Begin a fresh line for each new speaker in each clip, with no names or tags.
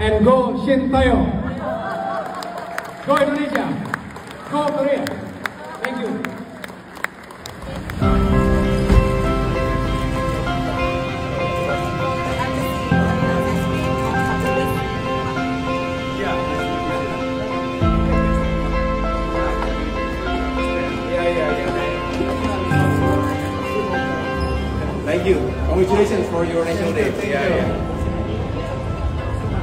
and go Shin Tayo. Go Indonesia. Go Korea. Thank you.
Thank you. Congratulations for your National Day.
Thank you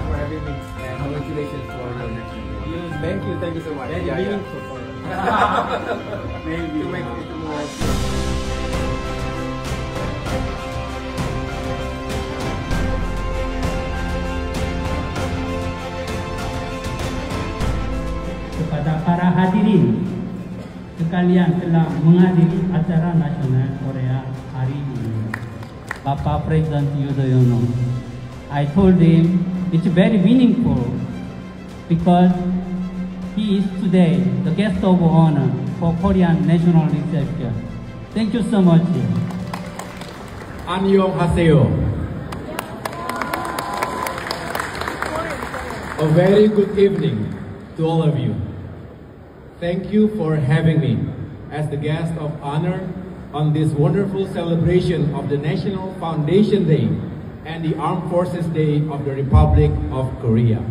for having me. And congratulations for your National Day. Thank you so much.
Very meaningful for
Maybe to make it more.
Kepada para hadirin sekalian telah menghadiri acara nasional Korea hari ini. Bapak Presiden Yudhoyono, I told him it's very meaningful because he is today the guest of honor for Korean national reception. Thank you so much.
Annyeonghaseyo. A very good evening to all of you. Thank you for having me as the guest of honor on this wonderful celebration of the National Foundation Day and the Armed Forces Day of the Republic of Korea.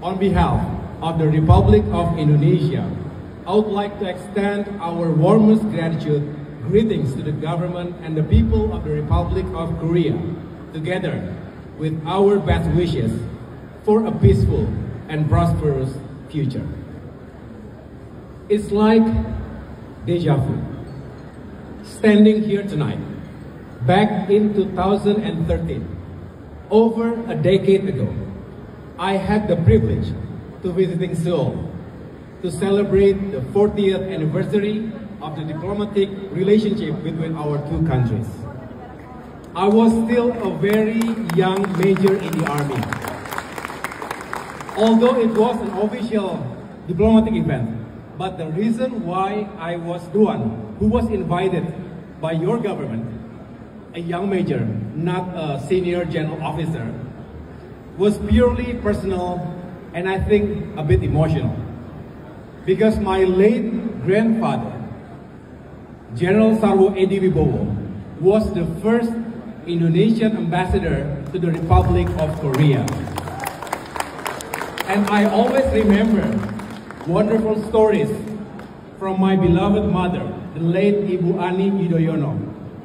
On behalf of the Republic of Indonesia, I would like to extend our warmest gratitude, greetings to the government and the people of the Republic of Korea, together with our best wishes for a peaceful and prosperous future. It's like deja vu. Standing here tonight, back in 2013, over a decade ago, I had the privilege to visiting Seoul to celebrate the 40th anniversary of the diplomatic relationship between our two countries. I was still a very young major in the army. Although it was an official diplomatic event, but the reason why I was the one who was invited by your government, a young major, not a senior general officer, was purely personal and I think a bit emotional. Because my late grandfather, General Sarwo Edi Wibowo, was the first Indonesian ambassador to the Republic of Korea. And I always remember wonderful stories from my beloved mother, the late Ibu Ani Yudhoyono,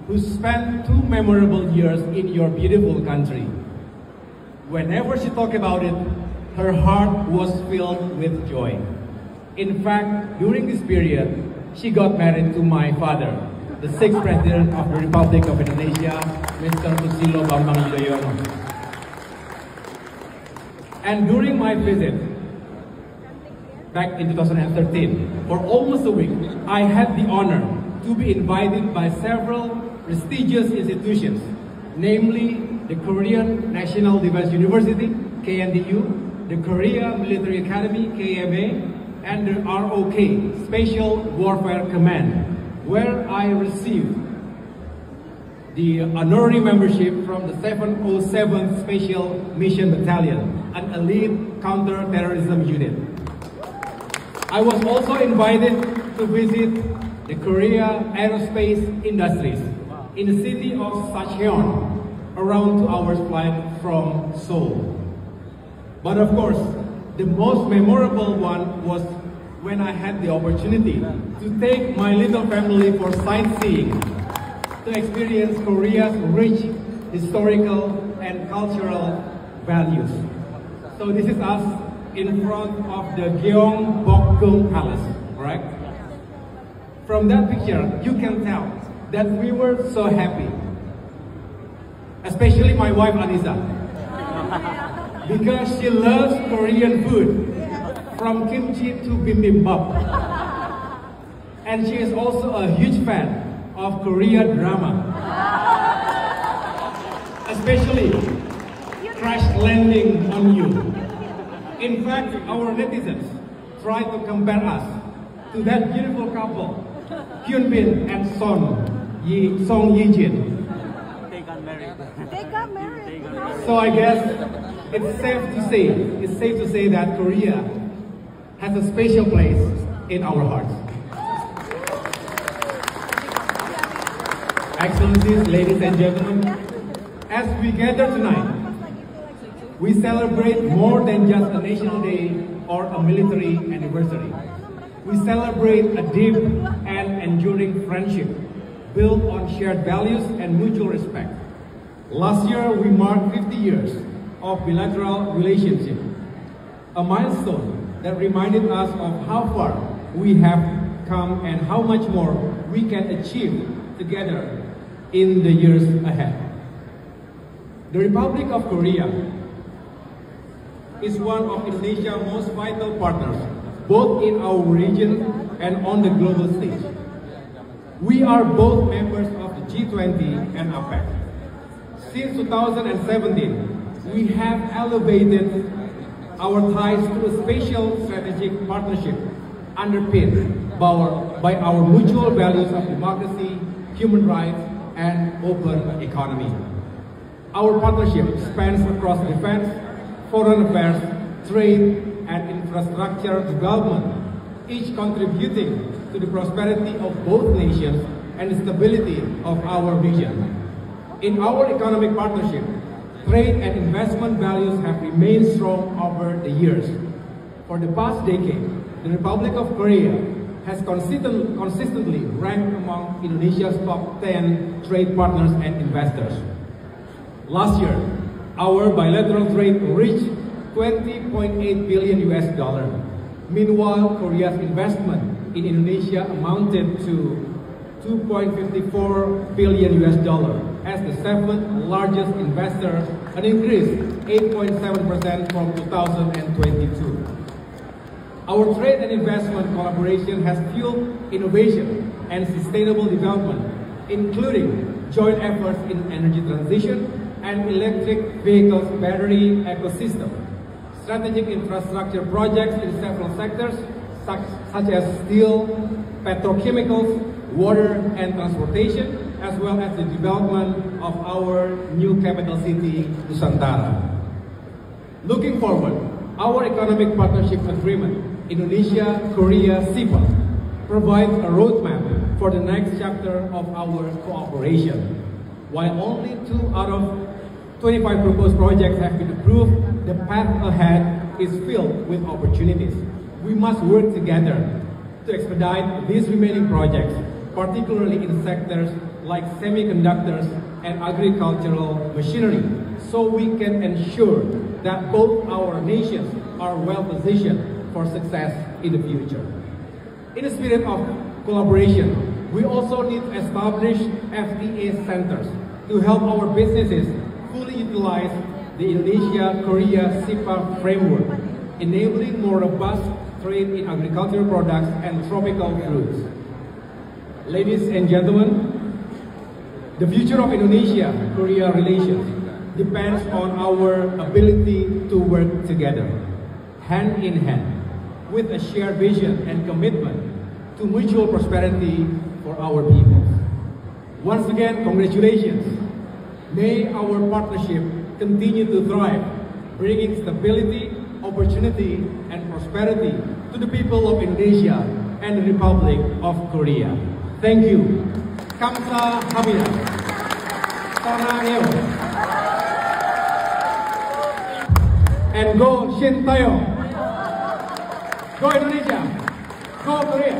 who spent 2 memorable years in your beautiful country. Whenever she talked about it, her heart was filled with joy. In fact, during this period, she got married to my father, the 6th President of the Republic of Indonesia, Mr. Susilo Bambang Yudhoyono. And during my visit, back in 2013, for almost a week, I had the honor to be invited by several prestigious institutions, namely the Korean National Defense University, KNDU, the Korea Military Academy, KMA, and the ROK, Special Warfare Command, where I received the honorary membership from the 707th Special Mission Battalion, an elite counter-terrorism unit. I was also invited to visit the Korea Aerospace Industries in the city of Sacheon, around 2 hours flight from Seoul. But of course, the most memorable one was when I had the opportunity to take my little family for sightseeing, to experience Korea's rich historical and cultural values. So this is us in front of the Gyeongbokgung Palace, right? From that picture, you can tell that we were so happy. Especially my wife Anissa, because she loves Korean food, from kimchi to bibimbap. And she is also a huge fan of Korean drama, especially Crash Landing on You. In fact, our netizens try to compare us to that beautiful couple, Hyun Bin and Song Ye Jin.
They got married.
They got married.
So I guess it's safe to say that Korea has a special place in our hearts. Excellencies, ladies and gentlemen, as we gather tonight, we celebrate more than just a national day or a military anniversary. We celebrate a deep and enduring friendship built on shared values and mutual respect. Last year, we marked 50 years of bilateral relationship, a milestone that reminded us of how far we have come and how much more we can achieve together in the years ahead. The Republic of Korea is one of Indonesia's most vital partners, both in our region and on the global stage. We are both members of the G20 and APEC. Since 2017, we have elevated our ties to a special strategic partnership underpinned by our mutual values of democracy, human rights, and open economy. Our partnership spans across defense, foreign affairs, trade, and infrastructure development, each contributing to the prosperity of both nations and the stability of our region. In our economic partnership, trade and investment values have remained strong over the years. For the past decade, the Republic of Korea has consistently ranked among Indonesia's top 10 trade partners and investors. Last year, our bilateral trade reached $20.8 billion. Meanwhile, Korea's investment in Indonesia amounted to $2.54 billion as the seventh largest investor, an increase 8.7% from 2022. Our trade and investment collaboration has fueled innovation and sustainable development, including joint efforts in energy transition and electric vehicles battery ecosystem, strategic infrastructure projects in several sectors such as steel, petrochemicals, water and transportation, as well as the development of our new capital city, Nusantara. Looking forward, our economic partnership agreement, Indonesia-Korea CIPA, provides a roadmap for the next chapter of our cooperation. While only 2 out of 25 proposed projects have been approved, the path ahead is filled with opportunities. We must work together to expedite these remaining projects, particularly in sectors like semiconductors and agricultural machinery, so we can ensure that both our nations are well positioned for success in the future. In the spirit of collaboration, we also need to establish FTA centers to help our businesses fully utilize the Indonesia-Korea CIPA framework, enabling more robust trade in agricultural products and tropical fruits. Ladies and gentlemen, the future of Indonesia-Korea relations depends on our ability to work together, hand in hand, with a shared vision and commitment to mutual prosperity for our people. Once again, congratulations. May our partnership continue to thrive, bringing stability, opportunity, and prosperity to the people of Indonesia and the Republic of Korea. Thank you. Kamsahamnida. Saranghaeo. And go Shin Tae-yong. Go Indonesia. Go Korea.